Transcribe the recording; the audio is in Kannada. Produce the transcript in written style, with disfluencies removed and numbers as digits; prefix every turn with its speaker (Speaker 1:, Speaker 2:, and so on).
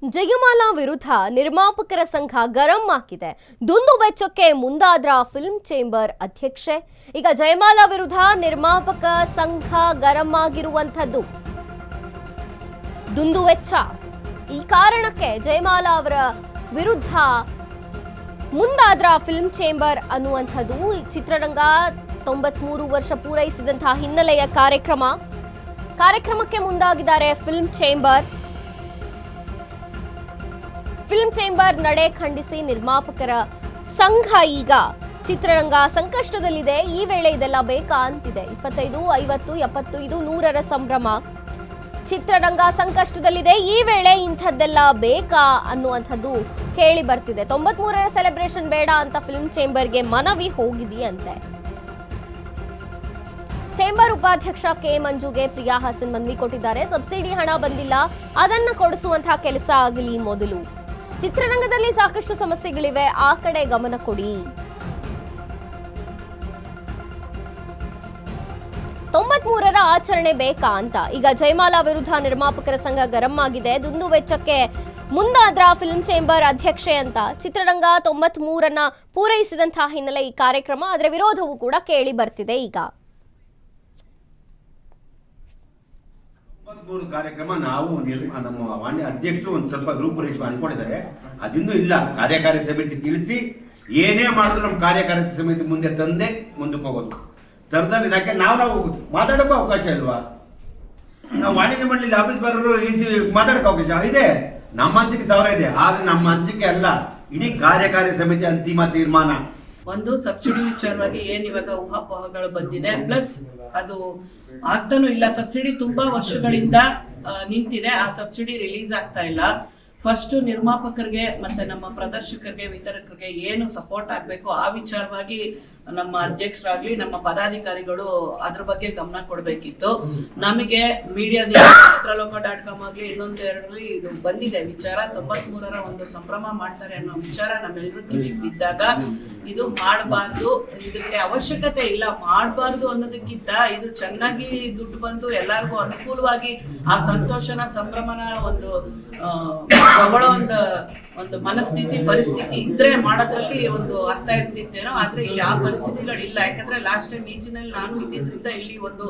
Speaker 1: ಜಯಮಾಲಾ ವಿರುದ್ಧ ನಿರ್ಮಾಪಕರ ಸಂಘ ಗರಂ ಆಗಿದೆ. ದುಂದು ವೆಚ್ಚಕ್ಕೆ ಮುಂದಾದ್ರ ಫಿಲ್ಮ್ ಚೇಂಬರ್ ಅಧ್ಯಕ್ಷೆ. ಈಗ ಜಯಮಾಲಾ ವಿರುದ್ಧ ನಿರ್ಮಾಪಕ ಸಂಘ ಗರಂ ಆಗಿರುವಂತದ್ದು ದುಂದು ವೆಚ್ಚ. ಈ ಕಾರಣಕ್ಕೆ ಜಯಮಾಲಾ ಅವರ ವಿರುದ್ಧ ಮುಂದಾದ್ರ ಫಿಲ್ಮ್ ಚೇಂಬರ್ ಅನ್ನುವಂಥದ್ದು ಚಿತ್ರರಂಗ 93 ವರ್ಷ ಪೂರೈಸಿದಂತಹ ಹಿನ್ನೆಲೆಯ ಕಾರ್ಯಕ್ರಮಕ್ಕೆ ಮುಂದಾಗಿದ್ದಾರೆ ಫಿಲ್ಮ್ ಚೇಂಬರ್ ನಡೆ ಖಂಡಿಸಿ ನಿರ್ಮಾಪಕರ ಸಂಘ ಈಗ ಚಿತ್ರರಂಗ ಸಂಕಷ್ಟದಲ್ಲಿದೆ. ಈ ವೇಳೆ ಇದೆಲ್ಲ ಬೇಕಾ ಅಂತಿದೆ. 25, 50, 70 ಇದು 100ರ ಸಂಭ್ರಮ. ಚಿತ್ರರಂಗ ಸಂಕಷ್ಟದಲ್ಲಿದೆ. ಈ ವೇಳೆ ಇಂಥದ್ದೆಲ್ಲ ಬೇಕಾ ಅನ್ನುವಂಥದ್ದು ಕೇಳಿ ಬರ್ತಿದೆ. 93ರ ಸೆಲೆಬ್ರೇಷನ್ ಬೇಡ ಅಂತ ಫಿಲ್ಮ್ ಚೇಂಬರ್ಗೆ ಮನವಿ ಹೋಗಿದೆಯಂತೆ. ಚೇಂಬರ್ ಉಪಾಧ್ಯಕ್ಷ ಕೆ ಮಂಜುಗೆ ಪ್ರಿಯಾ ಹಾಸನ್ ಮನವಿ ಕೊಟ್ಟಿದ್ದಾರೆ. ಸಬ್ಸಿಡಿ ಹಣ ಬಂದಿಲ್ಲ, ಅದನ್ನ ಕೊಡಿಸುವಂತಹ ಕೆಲಸ ಆಗಲಿ ಮೊದಲು. ಚಿತ್ರರಂಗದಲ್ಲಿ ಸಾಕಷ್ಟು ಸಮಸ್ಯೆಗಳಿವೆ, ಆ ಕಡೆ ಗಮನ ಕೊಡಿ. 93ರ ಆಚರಣೆ ಬೇಕಾ ಅಂತ ಈಗ ಜಯಮಾಲಾ ವಿರುದ್ಧ ನಿರ್ಮಾಪಕರ ಸಂಘ ಗರಂ ಆಗಿದೆ. ದುಂದು ವೆಚ್ಚಕ್ಕೆ ಮುಂದಾದ್ರ ಫಿಲ್ಮ್ ಚೇಂಬರ್ ಅಧ್ಯಕ್ಷೆ ಅಂತ ಚಿತ್ರರಂಗ 93ರನ್ನ ಪೂರೈಸಿದಂತಹ ಹಿನ್ನೆಲೆ ಈ ಕಾರ್ಯಕ್ರಮ. ಅದರ ವಿರೋಧವೂ ಕೂಡ ಕೇಳಿ ಬರ್ತಿದೆ. ಈಗ
Speaker 2: ಕಾರ್ಯಕ್ರಮ ನಾವು ನಮ್ಮ ವಾಣಿ ಅಧ್ಯಕ್ಷರು ಒಂದು ಸ್ವಲ್ಪ ರೂಪುರೇಷೆ ಅನ್ಕೊಂಡಿದ್ದಾರೆ. ಅದಿನ್ನೂ ಇಲ್ಲ. ಕಾರ್ಯಕಾರಿ ಸಮಿತಿ ತಿಳಿಸಿ ಏನೇ ಮಾಡಿದ್ರು ನಮ್ಮ ಕಾರ್ಯಕಾರಿ ಸಮಿತಿ ಮುಂದೆ ತಂದೆ ಮುಂದಕ್ಕೆ ಹೋಗೋದು. ತರದಲ್ಲಿ ಯಾಕೆ ನಾವು ಮಾತಾಡೋಕ್ಕೂ ಅವಕಾಶ ಇಲ್ವಾ? ನಾವು ವಾಣಿಜ್ಯ ಮಂಡಳಿ ಆಫೀಸ್ ಬರೋರು ಈಸಿ ಮಾತಾಡೋಕೆ ಅವಕಾಶ ಇದೆ. ನಮ್ಮ ಹಂಚಿಕೆ 1000 ಇದೆ, ಆದ್ರೆ ನಮ್ಮ ಹಂಚಿಕೆ ಅಲ್ಲ, ಇಡೀ ಕಾರ್ಯಕಾರಿ ಸಮಿತಿ ಅಂತಿಮ ತೀರ್ಮಾನ.
Speaker 3: ಒಂದು ಸಬ್ಸಿಡಿ ವಿಚಾರವಾಗಿ ಏನ್ ಇವಾಗ ಊಹಾಪೋಹಗಳು ಬಂದಿದೆ, ಪ್ಲಸ್ ಅದು ಆಗ್ತಾನೂ ಇಲ್ಲ. ಸಬ್ಸಿಡಿ ತುಂಬಾ ವರ್ಷಗಳಿಂದ ನಿಂತಿದೆ, ಆ ಸಬ್ಸಿಡಿ ರಿಲೀಸ್ ಆಗ್ತಾ ಇಲ್ಲ. ಫಸ್ಟ್ ನಿರ್ಮಾಪಕರಿಗೆ ಮತ್ತೆ ನಮ್ಮ ಪ್ರದರ್ಶಕರಿಗೆ ವಿತರಕರಿಗೆ ಏನು ಸಪೋರ್ಟ್ ಆಗ್ಬೇಕು ಆ ವಿಚಾರವಾಗಿ ನಮ್ಮ ಅಧ್ಯಕ್ಷರಾಗ್ಲಿ ನಮ್ಮ ಪದಾಧಿಕಾರಿಗಳು ಅದ್ರ ಬಗ್ಗೆ ಗಮನ ಕೊಡ್ಬೇಕಿತ್ತು. ನಮಗೆ ಮೀಡಿಯಾದಿಂದ ಚಿತ್ರಲೋಕ.com ಆಗ್ಲಿ ಇನ್ನೊಂದೆರಡರಲ್ಲಿ ಇದು ಬಂದಿದೆ ವಿಚಾರ. 93ರ ಒಂದು ಸಂಭ್ರಮ ಮಾಡ್ತಾರೆ ಅನ್ನೋ ವಿಚಾರ ನಮ್ಮೆಲ್ಲರೂ ಕಿವಿ ಬಿದ್ದಾಗ ಇದು ಮಾಡಬಾರ್ದು, ಇದಕ್ಕೆ ಅವಶ್ಯಕತೆ ಇಲ್ಲ, ಮಾಡಬಾರ್ದು ಅನ್ನೋದಕ್ಕಿಂತ ಇದು ಚೆನ್ನಾಗಿ ದುಡ್ಡು ಬಂದು ಎಲ್ಲರಿಗೂ ಅನುಕೂಲವಾಗಿ ಆ ಸಂತೋಷನ ಸಂಭ್ರಮನ ಒಂದು ತಗೊಳ್ಳೋ ಒಂದು ಮನಸ್ಥಿತಿ ಪರಿಸ್ಥಿತಿ ಇದ್ರೆ ಮಾಡೋದ್ರಲ್ಲಿ ಒಂದು ಅರ್ಥ ಇರ್ತಿತ್ತೇನೋ. ಆದ್ರೆ ಇಲ್ಲಿ ಆ ಪರಿಸ್ಥಿತಿಗಳಿಲ್ಲ. ಯಾಕಂದ್ರೆ ಲಾಸ್ಟ್ ಟೈಮ್ ಈಸಿನಲ್ಲಿ ನಾನು ಇದ್ದಿದ್ರಿಂದ ಇಲ್ಲಿ ಒಂದು